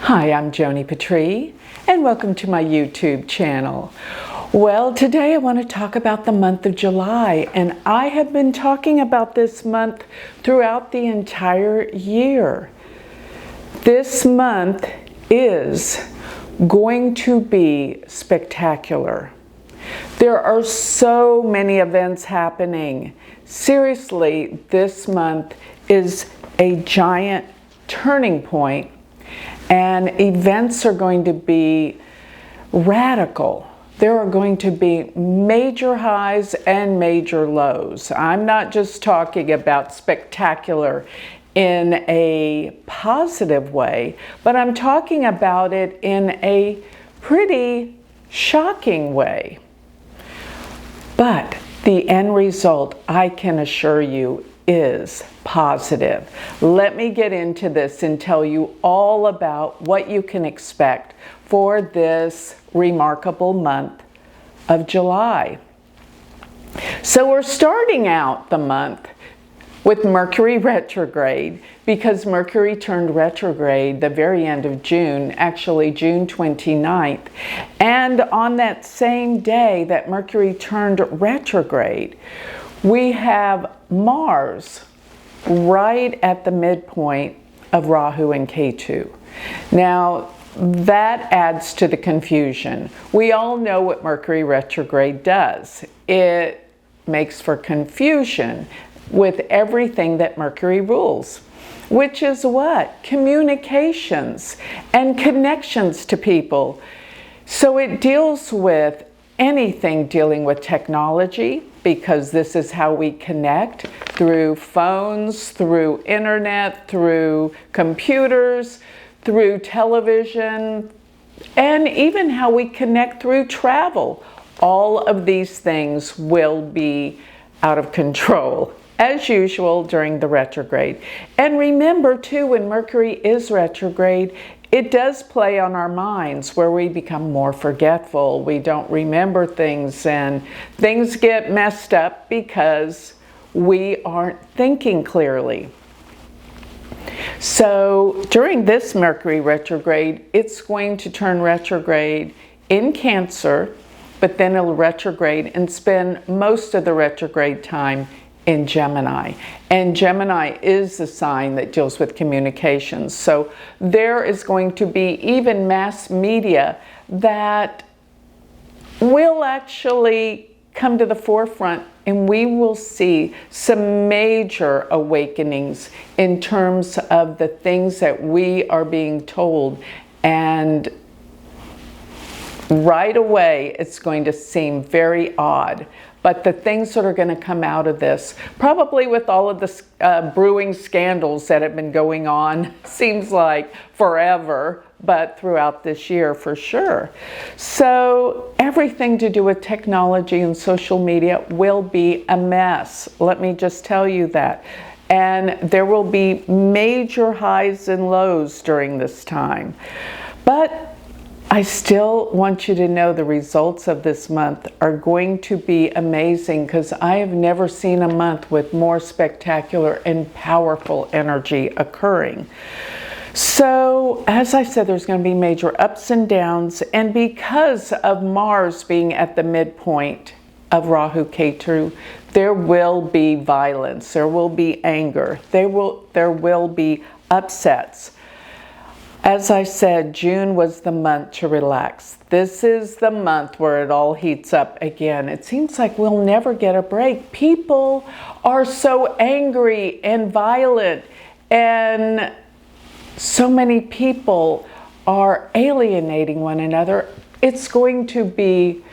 Hi, I'm Joni Patry, and welcome to my YouTube channel. Well, today I want to talk about the month of July, and I have been talking about this month throughout the entire year. This month is going to be spectacular. There are so many events happening. Seriously, this month is a giant turning point, and events are going to be radical. There are going to be major highs and major lows. I'm not just talking about spectacular in a positive way, but I'm talking about it in a pretty shocking way. But the end result, I can assure you, is positive. Let me get into this and tell you all about what you can expect for this remarkable month of July. So we're starting out the month with Mercury retrograde, because Mercury turned retrograde the very end of June, actually June 29th. And on that same day that Mercury turned retrograde, we have Mars right at the midpoint of Rahu and Ketu. Now, that adds to the confusion. We all know what Mercury retrograde does. It makes for confusion with everything that Mercury rules, which is what? Communications and connections to people. So it deals with anything dealing with technology, because this is how we connect, through phones, through internet, through computers, through television, and even how we connect through travel. All of these things will be out of control, as usual, during the retrograde. And remember too, when Mercury is retrograde, it does play on our minds, where we become more forgetful. We don't remember things, and things get messed up because we aren't thinking clearly. So during this Mercury retrograde, it's going to turn retrograde in Cancer, but then it'll retrograde and spend most of the retrograde time in Gemini. And Gemini is the sign that deals with communications. So there is going to be even mass media that will actually come to the forefront, and we will see some major awakenings in terms of the things that we are being told. And right away, it's going to seem very odd. But the things that are going to come out of this, probably with all of the brewing scandals that have been going on, seems like forever, but throughout this year for sure. So everything to do with technology and social media will be a mess. Let me just tell you that. And there will be major highs and lows during this time. But I still want you to know the results of this month are going to be amazing, because I have never seen a month with more spectacular and powerful energy occurring. So, as I said, there's going to be major ups and downs, and because of Mars being at the midpoint of Rahu Ketu, there will be violence, there will be anger, there will be upsets. As I said, June was the month to relax. This is the month where it all heats up again. It seems like we'll never get a break. People are so angry and violent, and so many people are alienating one another. It's going to be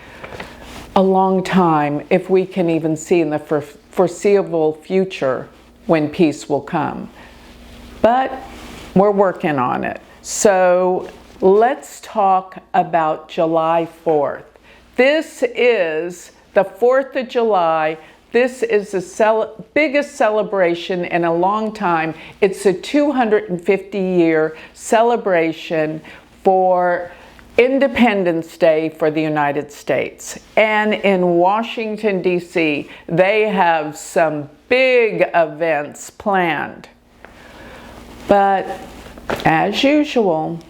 a long time, if we can even see in the foreseeable future, when peace will come. But we're working on it. So let's talk about July 4th. This is the 4th of July. This is the biggest celebration in a long time. It's a 250-year celebration for Independence Day for the United States. And in Washington, D.C., they have some big events planned. But as usual,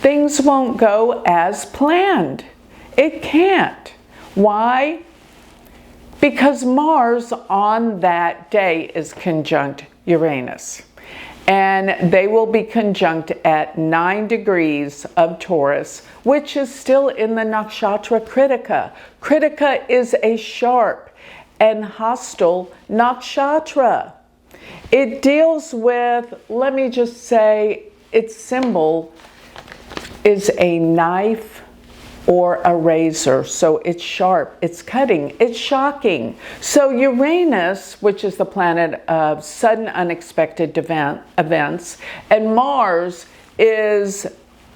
things won't go as planned. It can't. Why? Because Mars on that day is conjunct Uranus. And they will be conjunct at 9 degrees of Taurus, which is still in the nakshatra Kritika. Kritika is a sharp and hostile nakshatra. It deals with, let me just say, its symbol is a knife or a razor. So it's sharp, it's cutting, it's shocking. So Uranus, which is the planet of sudden unexpected events, and Mars is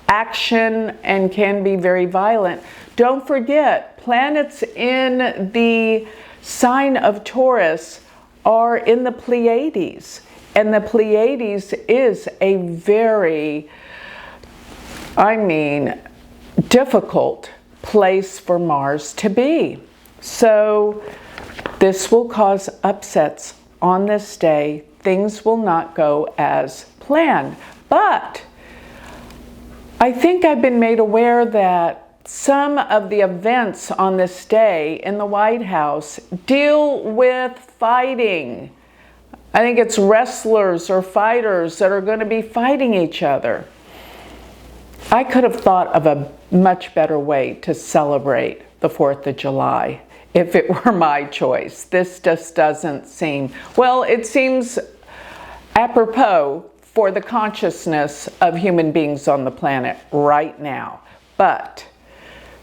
action and can be very violent. Don't forget, planets in the sign of Taurus are in the Pleiades. And the Pleiades is a very, difficult place for Mars to be. So this will cause upsets on this day. Things will not go as planned. But I think I've been made aware that some of the events on this day in the White House deal with fighting. I think it's wrestlers or fighters that are going to be fighting each other. I could have thought of a much better way to celebrate the 4th of July if it were my choice. This just doesn't seem, well, it seems apropos for the consciousness of human beings on the planet right now. But,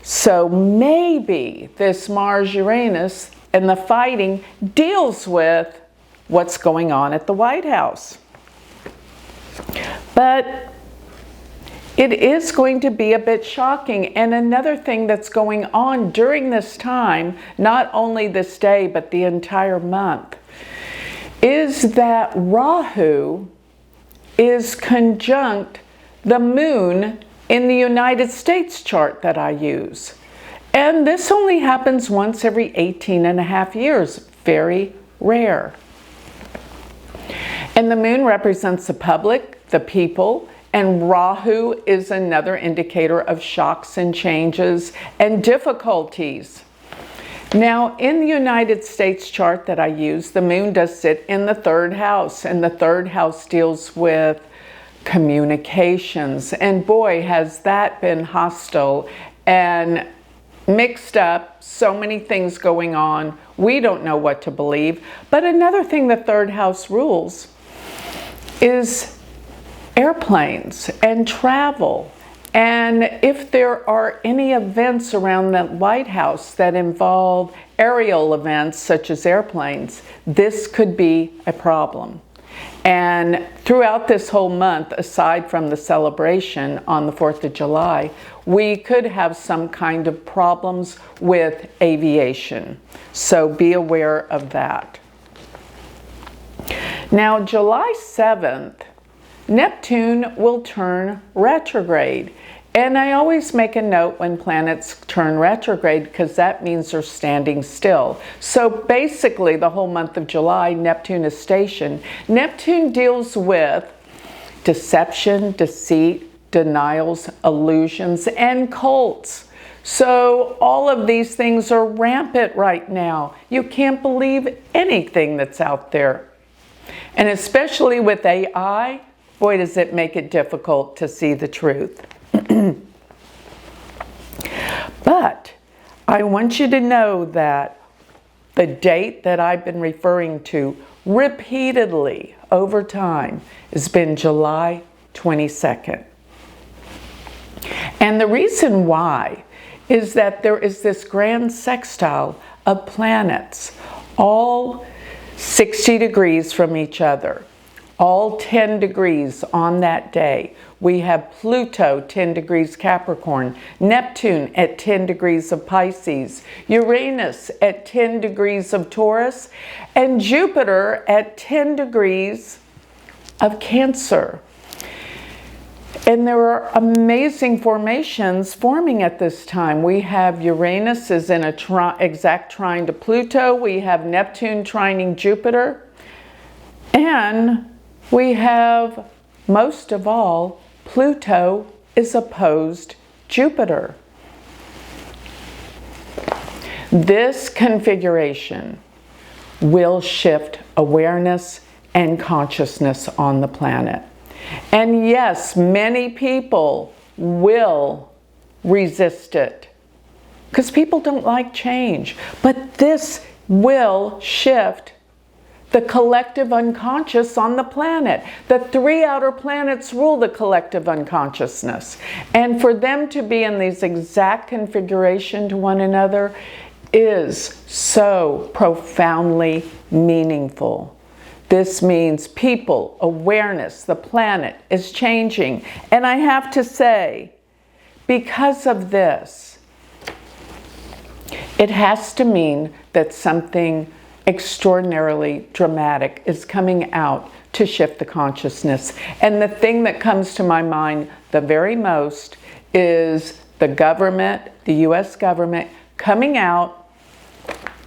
so maybe this Mars-Uranus and the fighting deals with what's going on at the White House. But it is going to be a bit shocking. And another thing that's going on during this time, not only this day, but the entire month, is that Rahu is conjunct the moon in the United States chart that I use. And this only happens once every 18.5 years, very rare. And the moon represents the public, the people, and Rahu is another indicator of shocks and changes and difficulties. Now, in the United States chart that I use, the moon does sit in the 3rd house, and the 3rd house deals with communications. And boy, has that been hostile and mixed up, so many things going on. We don't know what to believe. But another thing the 3rd house rules is airplanes and travel. And if there are any events around the White House that involve aerial events such as airplanes, this could be a problem. And throughout this whole month, aside from the celebration on the 4th of July, we could have some kind of problems with aviation. So be aware of that. Now, July 7th, Neptune will turn retrograde. And I always make a note when planets turn retrograde because that means they're standing still. So basically the whole month of July, Neptune is stationed. Neptune deals with deception, deceit, denials, illusions, and cults. So all of these things are rampant right now. You can't believe anything that's out there. And especially with AI, boy, does it make it difficult to see the truth. But I want you to know that the date that I've been referring to repeatedly over time has been July 22nd. And the reason why is that there is this grand sextile of planets, all 60 degrees from each other. All 10 degrees on that day. We have Pluto 10 degrees Capricorn, Neptune at 10 degrees of Pisces, Uranus at 10 degrees of Taurus, and Jupiter at 10 degrees of Cancer. And there are amazing formations forming at this time. We have Uranus is in a exact trine to Pluto. We have Neptune trining Jupiter. And we have, most of all, Pluto is opposed Jupiter. This configuration will shift awareness and consciousness on the planet. And yes, many people will resist it because people don't like change. But this will shift the collective unconscious on the planet. The 3 outer planets rule the collective unconsciousness. And for them to be in these exact configuration to one another is so profoundly meaningful. This means people, awareness, the planet is changing. And I have to say, because of this, it has to mean that something extraordinarily dramatic is coming out to shift the consciousness. And the thing that comes to my mind the very most is the government, the US government, coming out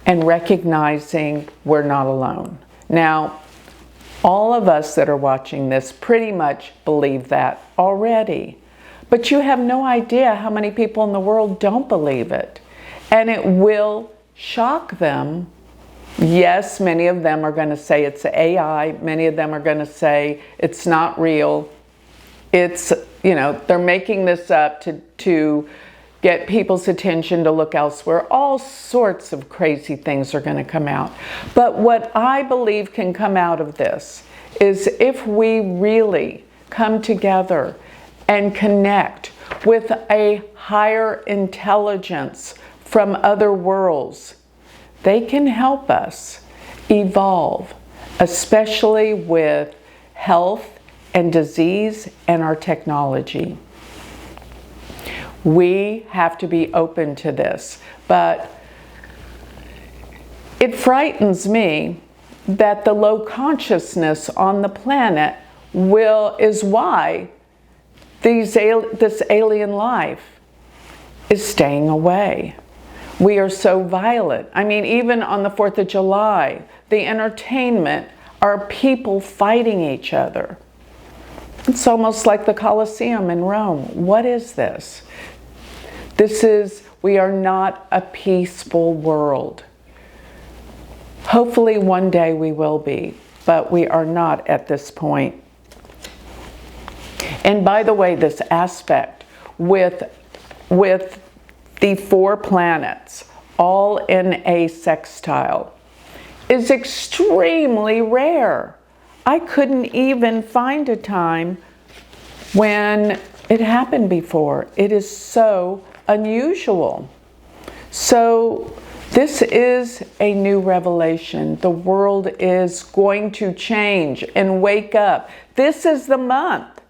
and recognizing we're not alone. Now, all of us that are watching this pretty much believe that already. But you have no idea how many people in the world don't believe it. And it will shock them. Yes, many of them are going to say it's AI. Many of them are going to say it's not real. It's, they're making this up to get people's attention to look elsewhere. All sorts of crazy things are going to come out. But what I believe can come out of this is if we really come together and connect with a higher intelligence from other worlds, they can help us evolve, especially with health and disease and our technology. We have to be open to this, but it frightens me that the low consciousness on the planet is why this alien life is staying away. We are so violent. I mean, even on the 4th of July, the entertainment are people fighting each other. It's almost like the Colosseum in Rome. What is this? We are not a peaceful world. Hopefully one day we will be, but we are not at this point. And by the way, this aspect with the 4 planets, all in a sextile, is extremely rare. I couldn't even find a time when it happened before. It is so unusual. So this is a new revelation. The world is going to change and wake up. This is the month.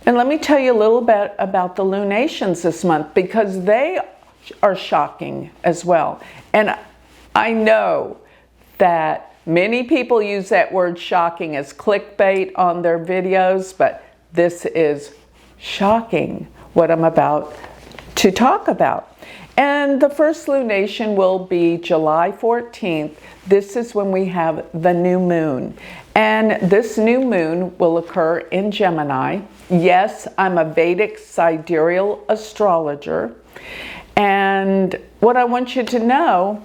And let me tell you a little bit about the lunations this month, because they are shocking as well. And I know that many people use that word shocking as clickbait on their videos, but this is shocking what I'm about to talk about. And the first lunation will be July 14th. This is when we have the new moon. And this new moon will occur in Gemini. Yes, I'm a Vedic Sidereal astrologer. And what I want you to know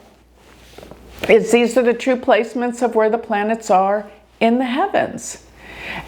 is these are the true placements of where the planets are in the heavens.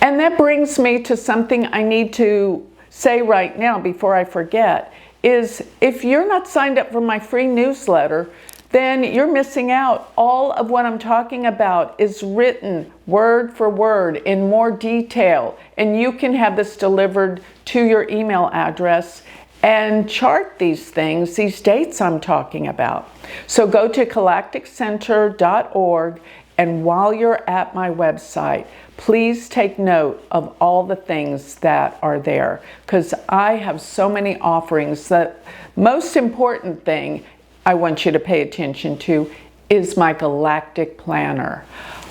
And that brings me to something I need to say right now before I forget, is if you're not signed up for my free newsletter, then you're missing out. All of what I'm talking about is written word for word in more detail, and you can have this delivered to your email address and chart these things, these dates I'm talking about. So go to galacticcenter.org, and while you're at my website, please take note of all the things that are there, because I have so many offerings. The most important thing I want you to pay attention to is my galactic planner.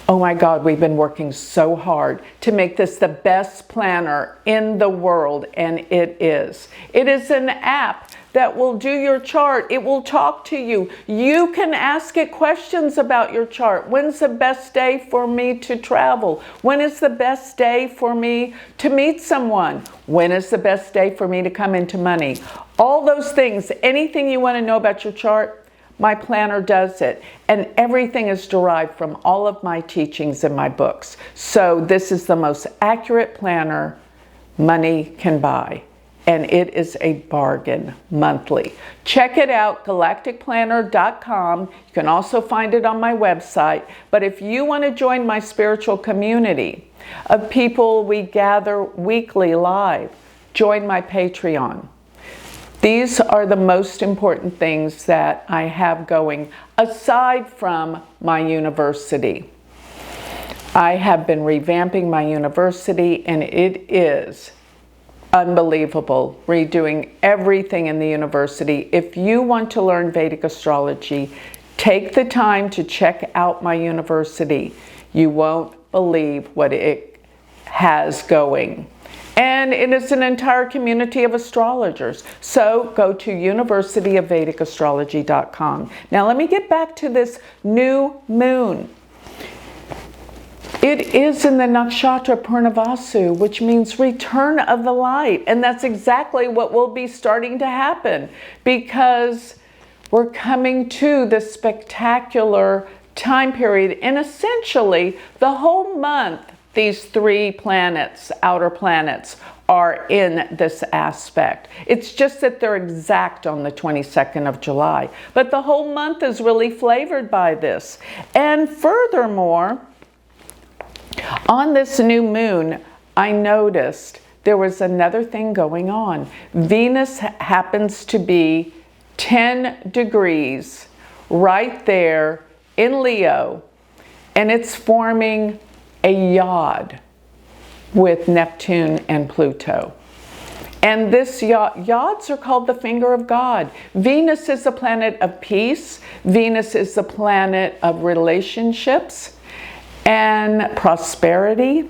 Oh my God, we've been working so hard to make this the best planner in the world, and it is. It is an app that will do your chart. It will talk to you. You can ask it questions about your chart. When's the best day for me to travel? When is the best day for me to meet someone? When is the best day for me to come into money? All those things, anything you want to know about your chart, my planner does it, and everything is derived from all of my teachings in my books. So this is the most accurate planner money can buy, and it is a bargain monthly. Check it out, galacticplanner.com. You can also find it on my website. But if you want to join my spiritual community of people we gather weekly live, join my Patreon. These are the most important things that I have going aside from my university. I have been revamping my university, and it is unbelievable, redoing everything in the university. If you want to learn Vedic astrology, take the time to check out my university. You won't believe what it has going. And it is an entire community of astrologers. So go to universityofvedicastrology.com. Now let me get back to this new moon. It is in the nakshatra Purnavasu, which means return of the light. And that's exactly what will be starting to happen, because we're coming to this spectacular time period. And essentially the whole month, these three planets, outer planets, are in this aspect. It's just that they're exact on the 22nd of July. But the whole month is really flavored by this. And furthermore, on this new moon, I noticed there was another thing going on. Venus happens to be 10 degrees right there in Leo, and it's forming a yod with Neptune and Pluto. And this yods are called the finger of God. Venus is the planet of peace. Venus is the planet of relationships and prosperity.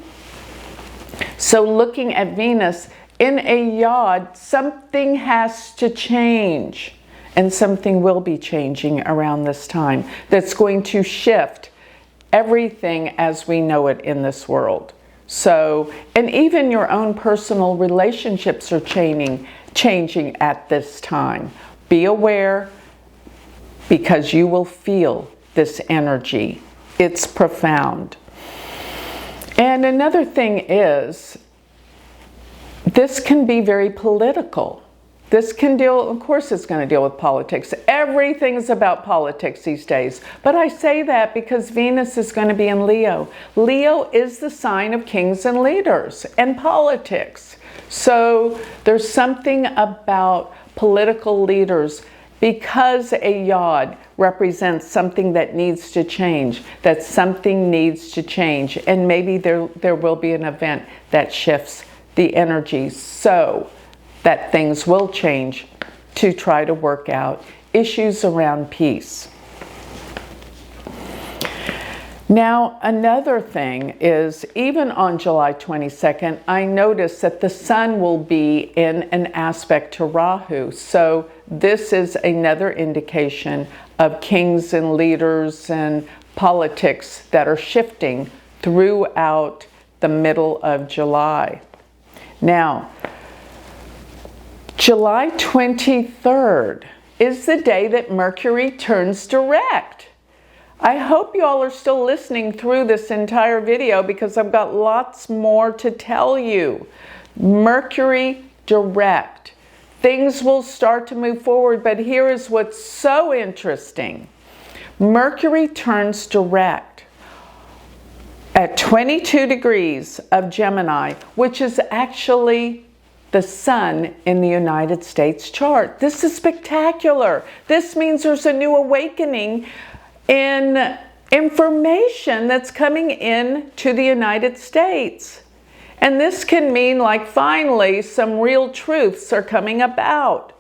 So looking at Venus in a yod, something has to change, and something will be changing around this time that's going to shift everything as we know it in this world. So, and even your own personal relationships are changing at this time. Be aware, because you will feel this energy. It's profound. And another thing is, this can be very political. This can deal, of course it's going to deal with politics. Everything's about politics these days. But I say that because Venus is going to be in Leo. Leo is the sign of kings and leaders and politics. So there's something about political leaders, because a yod represents something that needs to change, that something needs to change. And maybe there will be an event that shifts the energy so that things will change to try to work out issues around peace. Now, another thing is, even on July 22nd, I noticed that the sun will be in an aspect to Rahu. So this is another indication of kings and leaders and politics that are shifting throughout the middle of July. Now, July 23rd is the day that Mercury turns direct. I hope you all are still listening through this entire video, because I've got lots more to tell you. Mercury direct. Things will start to move forward, but here is what's so interesting. Mercury turns direct at 22 degrees of Gemini, which is actually the sun in the United States chart. This is spectacular. This means there's a new awakening in information that's coming in to the United States. And this can mean, like, finally some real truths are coming about.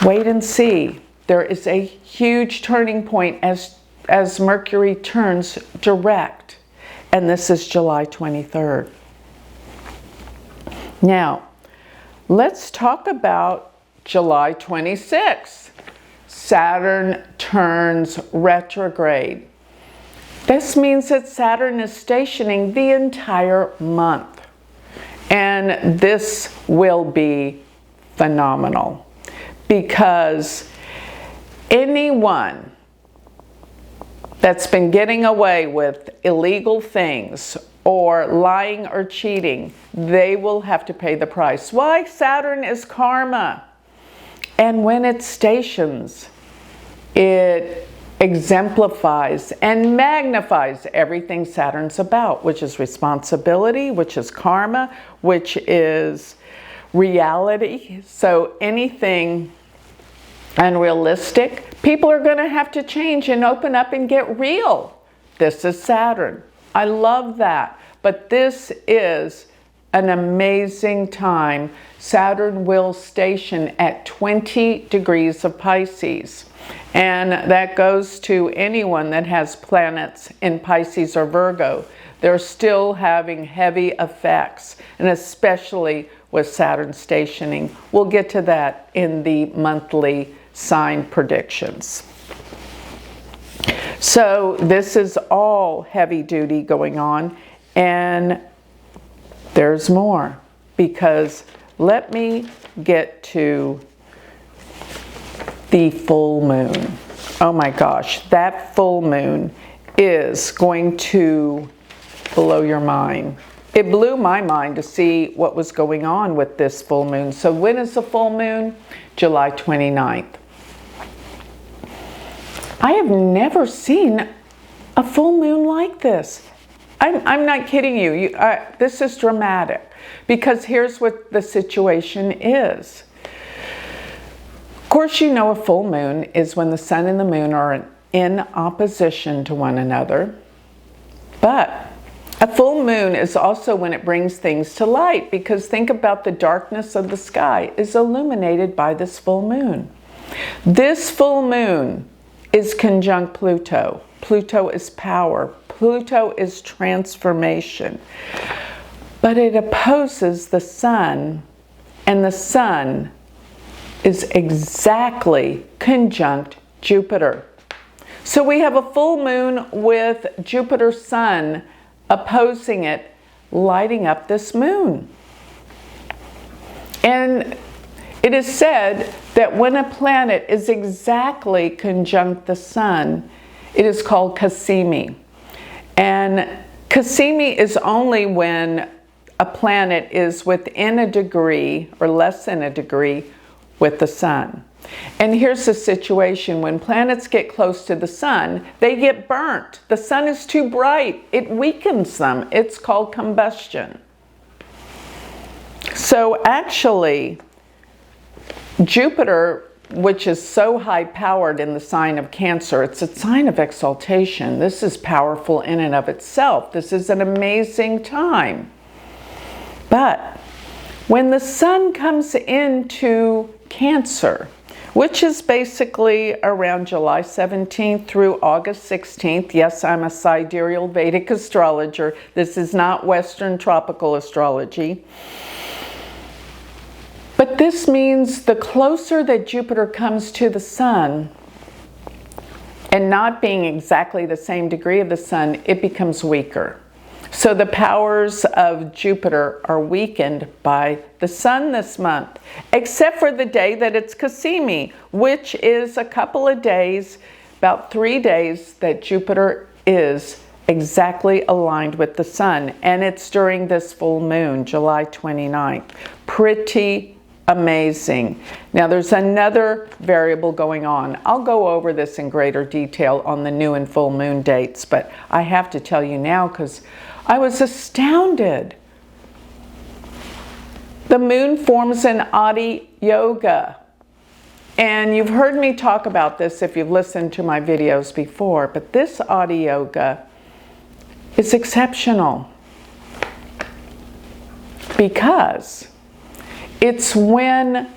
Wait and see. There is a huge turning point as as Mercury turns direct, and this is July 23rd. Now, let's talk about July 26th. Saturn turns retrograde. This means that Saturn is stationing the entire month, and this will be phenomenal because anyone that's been getting away with illegal things or lying or cheating, they will have to pay the price. Why? Saturn is karma. And when it stations, it exemplifies and magnifies everything Saturn's about, which is responsibility, which is karma, which is reality. So anything unrealistic, people are going to have to change and open up and get real. This is Saturn. I love that. But this is an amazing time. Saturn will station at 20 degrees of Pisces. And that goes to anyone that has planets in Pisces or Virgo. They're still having heavy effects, and especially with Saturn stationing. We'll get to that in the monthly sign predictions. So this is all heavy duty going on, and there's more, because let me get to the full moon. Oh my gosh, that full moon is going to blow your mind. It blew my mind to see what was going on with this full moon. So when is the full moon? July 29th. I have never seen a full moon like this. I'm not kidding you. This is dramatic, because here's what the situation is. Of course, you know a full moon is when the sun and the moon are in opposition to one another. But a full moon is also when it brings things to light, because think about the darkness of the sky is illuminated by this full moon. This full moon is conjunct Pluto. Pluto is power. Pluto is transformation. But it opposes the sun, and the sun is exactly conjunct Jupiter. So we have a full moon with Jupiter's sun opposing it, lighting up this moon. And it is said that when a planet is exactly conjunct the sun, it is called Cazimi. And Cazimi is only when a planet is within a degree or less than a degree with the sun. And here's the situation: when planets get close to the sun, they get burnt. The sun is too bright. It weakens them. It's called combustion. So actually, Jupiter, which is so high powered in the sign of Cancer, it's a sign of exaltation. This is powerful in and of itself. This is an amazing time. But when the sun comes into Cancer, which is basically around July 17th through August 16th. Yes, I'm a sidereal Vedic astrologer. This is not Western tropical astrology. But this means the closer that Jupiter comes to the sun, and not being exactly the same degree of the sun, it becomes weaker. So the powers of Jupiter are weakened by the sun this month, except for the day that it's Cazimi, which is a couple of days, about 3 days, that Jupiter is exactly aligned with the sun. And it's during this full moon, July 29th. Pretty amazing. Now there's another variable going on. I'll go over this in greater detail on the new and full moon dates, but I have to tell you now because I was astounded. The moon forms an Adhi Yoga. And you've heard me talk about this if you've listened to my videos before, but this Adhi Yoga is exceptional because it's when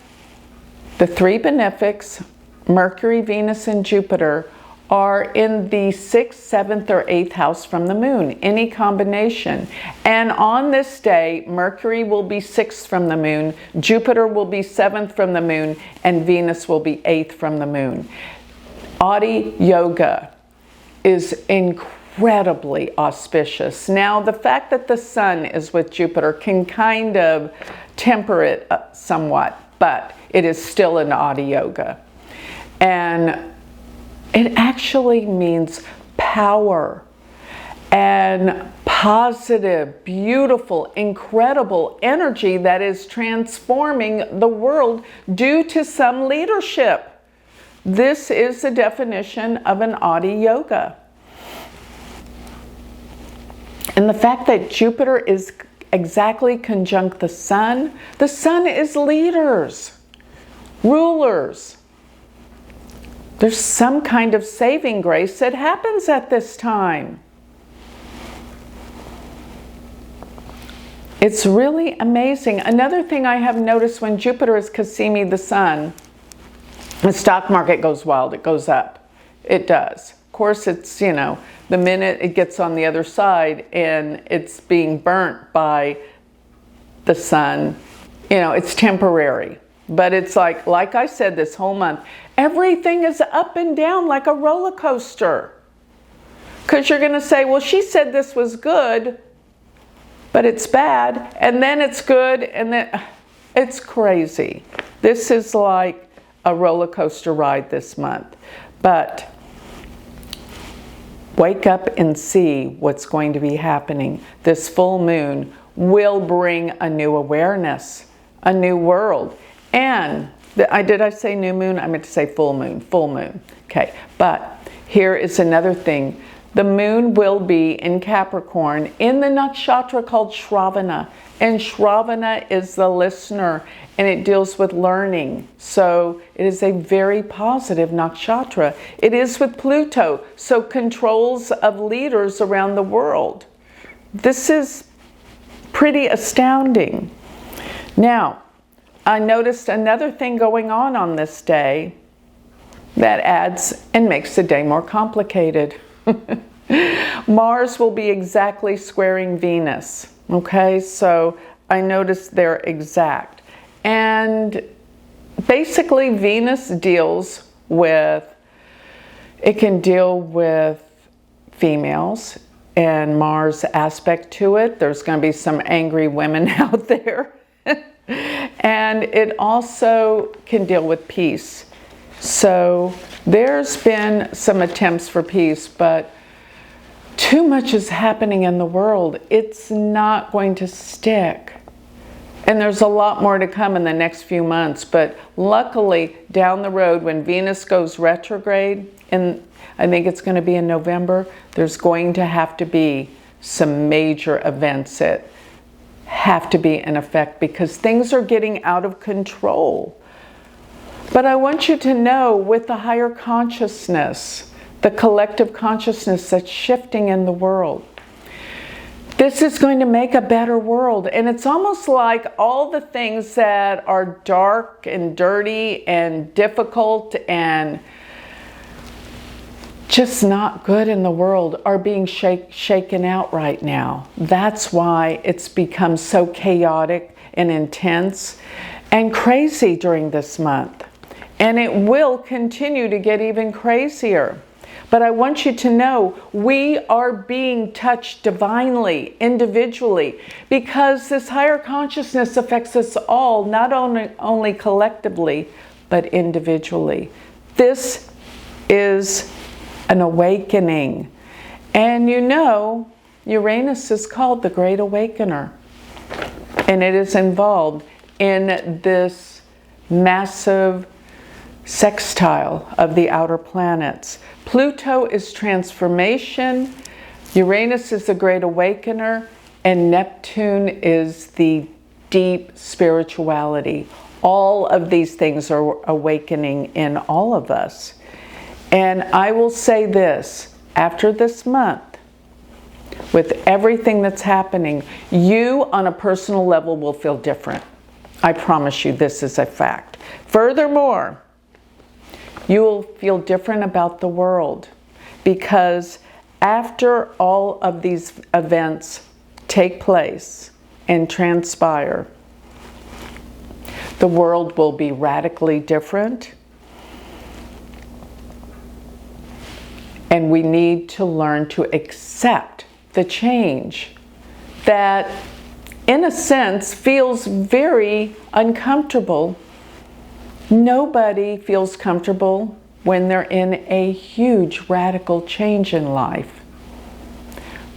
the three benefics, Mercury, Venus, and Jupiter, are in the 6th, 7th, or 8th house from the moon, any combination. And on this day, Mercury will be 6th from the moon, Jupiter will be 7th from the moon, and Venus will be 8th from the moon. Adhi Yoga is incredibly auspicious. Now, the fact that the sun is with Jupiter can kind of temper it somewhat, but it is still an Adhi Yoga. And it actually means power and positive, beautiful, incredible energy that is transforming the world due to some leadership. This is the definition of an Adhi Yoga. And the fact that Jupiter is exactly conjunct the sun is leaders, rulers. There's some kind of saving grace that happens at this time. It's really amazing. Another thing I have noticed, when Jupiter is Cazimi the sun, the stock market goes wild. It goes up. It does. Of course, it's, you know, the minute it gets on the other side and it's being burnt by the sun, you know, it's temporary. But it's like I said this whole month, everything is up and down like a roller coaster. Because you're going to say, well, she said this was good, but it's bad, and then it's good, and then it's crazy. This is like a roller coaster ride this month. But wake up and see what's going to be happening. This full moon will bring a new awareness, a new world. And did I say new moon? I meant to say full moon, full moon. Okay, but here is another thing. The moon will be in Capricorn in the nakshatra called Shravana. And Shravana is the listener, and it deals with learning. So it is a very positive nakshatra. It is with Pluto, so controls of leaders around the world. This is pretty astounding. Now, I noticed another thing going on this day that adds and makes the day more complicated. Mars will be exactly squaring Venus. Okay, so I noticed they're exact. And basically Venus deals with, it can deal with females, and Mars aspect to it. There's going to be some angry women out there. And it also can deal with peace. So there's been some attempts for peace, but too much is happening in the world. It's not going to stick. And there's a lot more to come in the next few months. But luckily, down the road, when Venus goes retrograde, and I think it's going to be in November, there's going to have to be some major events that have to be in effect, because things are getting out of control. But I want you to know, with the higher consciousness, the collective consciousness that's shifting in the world, this is going to make a better world. And it's almost like all the things that are dark and dirty and difficult and just not good in the world are being shaken out right now. That's why it's become so chaotic and intense and crazy during this month. And it will continue to get even crazier. But I want you to know, we are being touched divinely, individually, because this higher consciousness affects us all, not only collectively, but individually. This is an awakening. And you know, Uranus is called the Great Awakener. And it is involved in this massive sextile of the outer planets. Pluto is transformation, Uranus is the Great Awakener, and Neptune is the deep spirituality. All of these things are awakening in all of us. And I will say this, after this month, with everything that's happening, you on a personal level will feel different. I promise you, this is a fact. Furthermore, you will feel different about the world. because after all of these events take place and transpire, the world will be radically different. And we need to learn to accept the change that, in a sense, feels very uncomfortable. Nobody feels comfortable when they're in a huge radical change in life.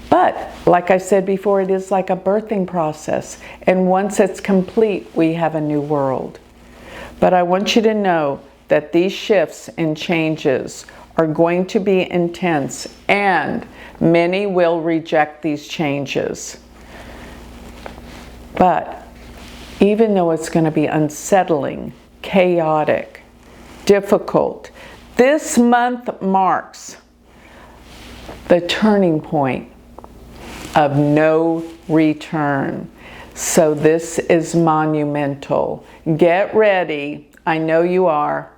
But, like I said before, it is like a birthing process. And once it's complete, we have a new world. But I want you to know that these shifts and changes are going to be intense, and many will reject these changes. But even though it's going to be unsettling, chaotic, difficult, this month marks the turning point of no return. So this is monumental. Get ready, I know you are,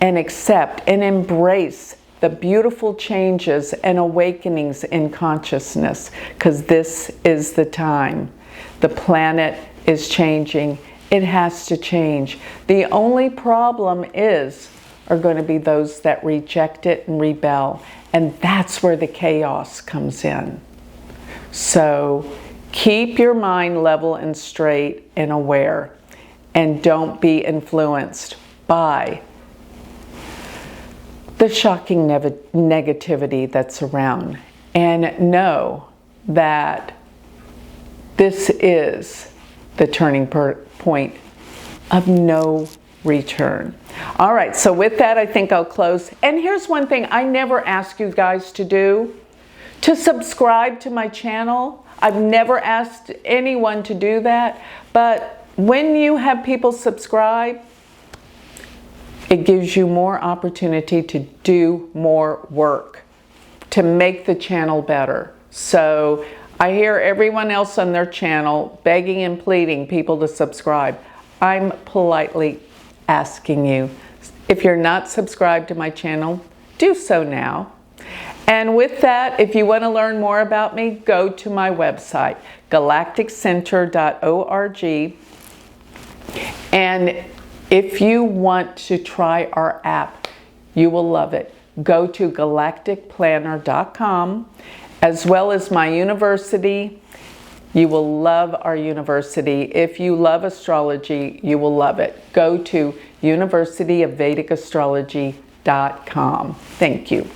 and accept and embrace the beautiful changes and awakenings in consciousness, because this is the time. The planet is changing. It has to change. The only problem are going to be those that reject it and rebel, and that's where the chaos comes in. So keep your mind level and straight and aware, and don't be influenced by the shocking negativity that's around, and know that this is the turning point of no return. All right, so with that, I think I'll close. And here's one thing I never ask you guys to do: to subscribe to my channel. I've never asked anyone to do that, but when you have people subscribe, it gives you more opportunity to do more work, to make the channel better. So I hear everyone else on their channel begging and pleading people to subscribe. I'm politely asking you, if you're not subscribed to my channel, do so now. And with that, if you want to learn more about me, go to my website, galacticcenter.org. And if you want to try our app, you will love it. Go to galacticplanner.com, as well as my university. You will love our university. If you love astrology, you will love it. Go to universityofvedicastrology.com. Thank you.